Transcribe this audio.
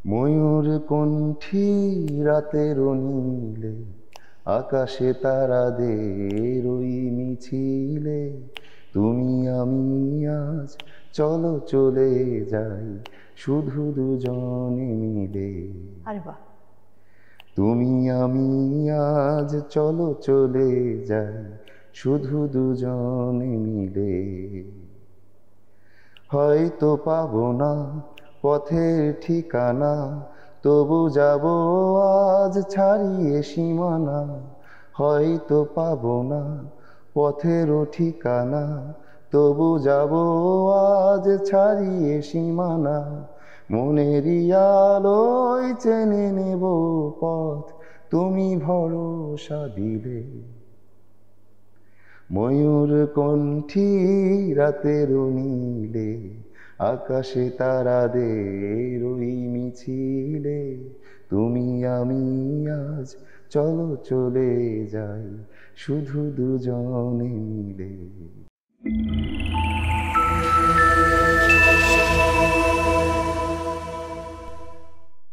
ময়ূর কণ্ঠী রাতের নীলে, আকাশে তারাদের ওই মিছিলে, তুমি আমি আজ চলো চলে যাই শুধু দুজনে মিলে। আরে বাহ। তুমি আমি আজ চলো চলে যাই শুধু দুজনে মিলে। হয়তো পাবো না পথের ঠিকানা, তবু যাব আজ ছাড়িয়ে সীমানা। হয়তো পাবো না পথেরও ঠিকানা, তবু যাব আজ ছাড়িয়ে সীমানা। মনেরই আলোয় চেনে নেব পথ, তুমি ভরসা দিলে। ময়ূর কণ্ঠী রাতের নীলে, আকাশে তারাদের ওই মিছিলে, তুমি আমি আজ চলো চলে যাই শুধু দুজনে মিলে।